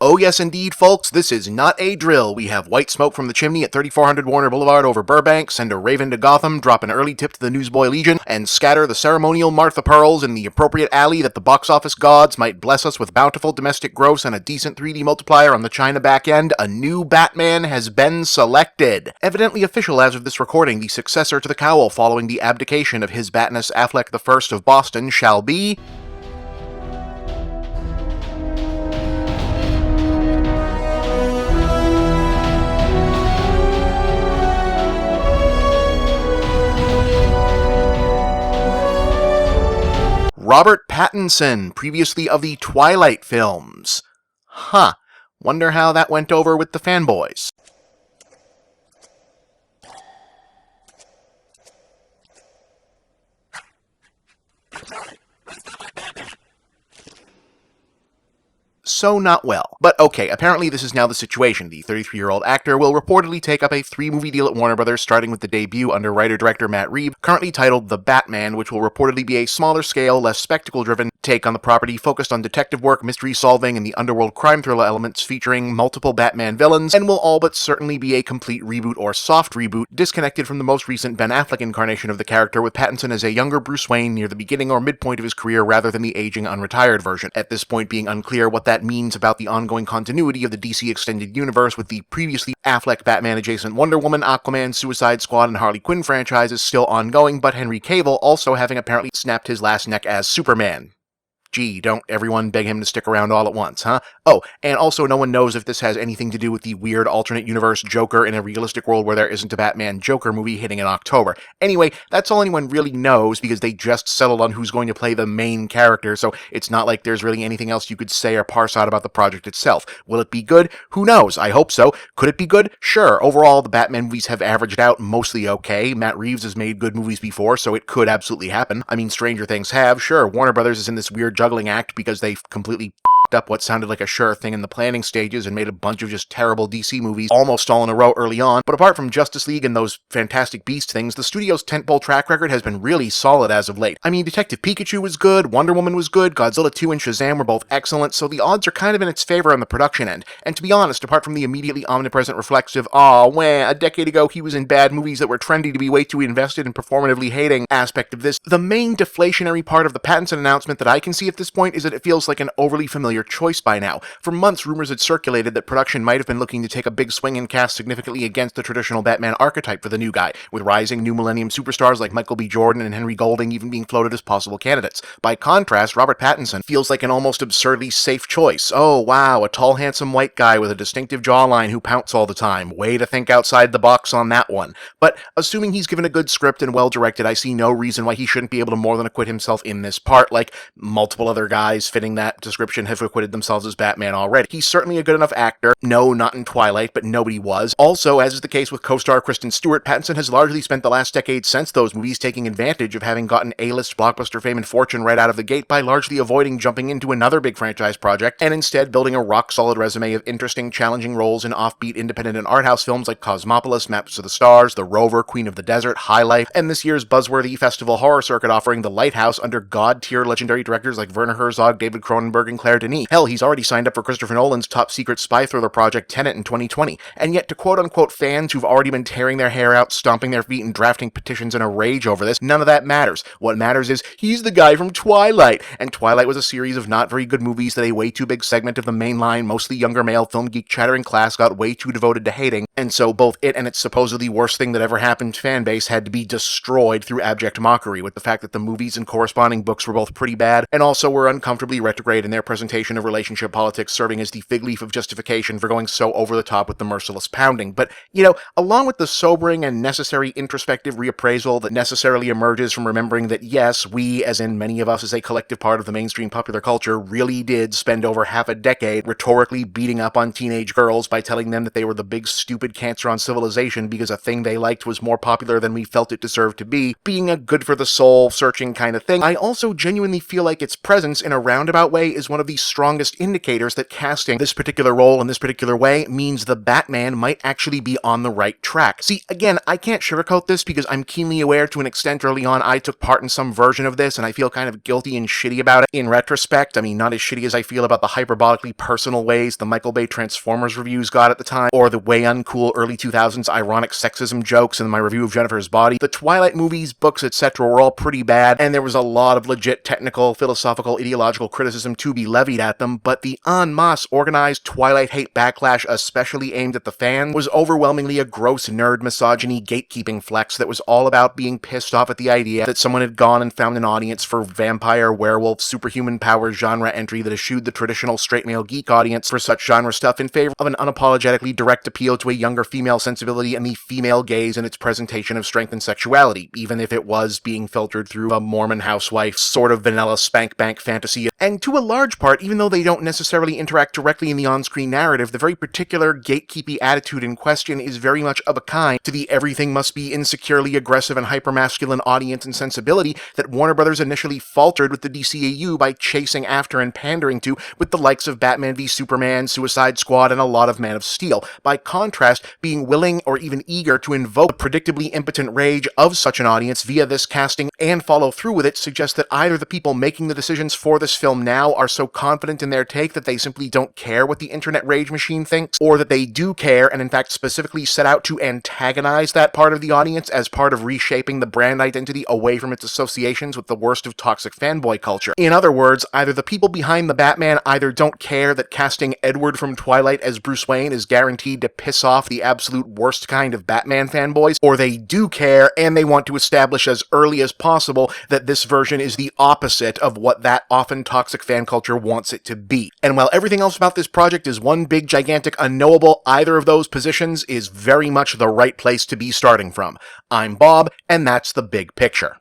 Oh yes indeed, folks, this is not a drill. We have white smoke from the chimney at 3400 Warner Boulevard over Burbank, send a raven to Gotham, drop an early tip to the Newsboy Legion, and scatter the ceremonial Martha Pearls in the appropriate alley that the box office gods might bless us with bountiful domestic gross and a decent 3D multiplier on the China back end. A new Batman has been selected. Evidently official as of this recording, the successor to the cowl following the abdication of his Batness Affleck I of Boston shall be... Robert Pattinson, previously of the Twilight films. Huh. Wonder how that went over with the fanboys. So not well. But okay, apparently this is now the situation. The 33-year-old actor will reportedly take up a 3-movie deal at Warner Brothers, starting with the debut under writer-director Matt Reeves, currently titled The Batman, which will reportedly be a smaller-scale, less spectacle-driven take on the property, focused on detective work, mystery-solving, and the underworld crime thriller elements, featuring multiple Batman villains, and will all but certainly be a complete reboot or soft reboot, disconnected from the most recent Ben Affleck incarnation of the character, with Pattinson as a younger Bruce Wayne near the beginning or midpoint of his career rather than the aging unretired version. At this point being unclear what that means about the ongoing continuity of the DC Extended Universe, with the previously Affleck Batman-adjacent Wonder Woman, Aquaman, Suicide Squad, and Harley Quinn franchises still ongoing, but Henry Cavill also having apparently snapped his last neck as Superman. Gee, don't everyone beg him to stick around all at once, huh? Oh, and also no one knows if this has anything to do with the weird alternate universe Joker in a realistic world where there isn't a Batman Joker movie hitting in October. Anyway, that's all anyone really knows because they just settled on who's going to play the main character, so it's not like there's really anything else you could say or parse out about the project itself. Will it be good? Who knows? I hope so. Could it be good? Sure. Overall, the Batman movies have averaged out mostly okay. Matt Reeves has made good movies before, so it could absolutely happen. I mean, Stranger Things have. Sure, Warner Brothers is in this weird juggling act because they've completely up what sounded like a sure thing in the planning stages and made a bunch of just terrible DC movies almost all in a row early on. But apart from Justice League and those Fantastic Beast things, the studio's tentpole track record has been really solid as of late. I mean, Detective Pikachu was good, Wonder Woman was good, Godzilla 2 and Shazam were both excellent, so the odds are kind of in its favor on the production end. And to be honest, apart from the immediately omnipresent reflexive, "Aw, wah, a decade ago he was in bad movies that were trendy to be way too invested in performatively hating" aspect of this, the main deflationary part of the Pattinson announcement that I can see at this point is that it feels like an overly familiar choice by now. For months, rumors had circulated that production might have been looking to take a big swing and cast significantly against the traditional Batman archetype for the new guy, with rising new millennium superstars like Michael B. Jordan and Henry Golding even being floated as possible candidates. By contrast, Robert Pattinson feels like an almost absurdly safe choice. Oh wow, a tall handsome white guy with a distinctive jawline who pounce all the time. Way to think outside the box on that one. But assuming he's given a good script and well directed, I see no reason why he shouldn't be able to more than acquit himself in this part, like multiple other guys fitting that description have acquitted themselves as Batman already. He's certainly a good enough actor. No, not in Twilight, but nobody was. Also, as is the case with co-star Kristen Stewart, Pattinson has largely spent the last decade since those movies taking advantage of having gotten A-list blockbuster fame and fortune right out of the gate by largely avoiding jumping into another big franchise project, and instead building a rock-solid resume of interesting, challenging roles in offbeat independent and art house films like Cosmopolis, Maps to the Stars, The Rover, Queen of the Desert, High Life, and this year's buzzworthy festival horror circuit offering The Lighthouse under god-tier legendary directors like Werner Herzog, David Cronenberg, and Claire Denis. Hell, he's already signed up for Christopher Nolan's top-secret spy thriller project Tenet in 2020, and yet to quote-unquote fans who've already been tearing their hair out, stomping their feet, and drafting petitions in a rage over this, none of that matters. What matters is, he's the guy from Twilight, and Twilight was a series of not very good movies that a way too big segment of the mainline, mostly younger male film geek chattering class got way too devoted to hating, and so both it and its supposedly worst thing that ever happened fanbase had to be destroyed through abject mockery, with the fact that the movies and corresponding books were both pretty bad, and also were uncomfortably retrograde in their presentation of relationship politics, serving as the fig leaf of justification for going so over the top with the merciless pounding. But, you know, along with the sobering and necessary introspective reappraisal that necessarily emerges from remembering that yes, we, as in many of us as a collective part of the mainstream popular culture, really did spend over half a decade rhetorically beating up on teenage girls by telling them that they were the big stupid cancer on civilization because a thing they liked was more popular than we felt it deserved to be, being a good for the soul searching kind of thing, I also genuinely feel like its presence in a roundabout way is one of the strongest indicators that casting this particular role in this particular way means the Batman might actually be on the right track. See, again, I can't sugarcoat this because I'm keenly aware to an extent early on I took part in some version of this and I feel kind of guilty and shitty about it in retrospect. I mean, not as shitty as I feel about the hyperbolically personal ways the Michael Bay Transformers reviews got at the time, or the way uncool early 2000s ironic sexism jokes in my review of Jennifer's Body. The Twilight movies, books, etc. were all pretty bad, and there was a lot of legit technical, philosophical, ideological criticism to be levied at them, but the en masse organized Twilight hate backlash, especially aimed at the fans, was overwhelmingly a gross nerd misogyny gatekeeping flex that was all about being pissed off at the idea that someone had gone and found an audience for vampire, werewolf, superhuman power genre entry that eschewed the traditional straight male geek audience for such genre stuff in favor of an unapologetically direct appeal to a younger female sensibility and the female gaze in its presentation of strength and sexuality, even if it was being filtered through a Mormon housewife sort of vanilla spank bank fantasy. And to a large part, even though they don't necessarily interact directly in the on-screen narrative, the very particular gatekeepy attitude in question is very much of a kind to the everything must be insecurely aggressive and hypermasculine audience and sensibility that Warner Brothers initially faltered with the DCAU by chasing after and pandering to with the likes of Batman v Superman, Suicide Squad, and a lot of Man of Steel. By contrast, being willing or even eager to invoke the predictably impotent rage of such an audience via this casting and follow through with it suggests that either the people making the decisions for this film now are so confident in their take that they simply don't care what the internet rage machine thinks, or that they do care and in fact specifically set out to antagonize that part of the audience as part of reshaping the brand identity away from its associations with the worst of toxic fanboy culture. In other words, either the people behind the Batman either don't care that casting Edward from Twilight as Bruce Wayne is guaranteed to piss off the absolute worst kind of Batman fanboys, or they do care and they want to establish as early as possible that this version is the opposite of what that often toxic fan culture wants it to be. And while everything else about this project is one big gigantic unknowable, either of those positions is very much the right place to be starting from. I'm Bob, and that's the big picture.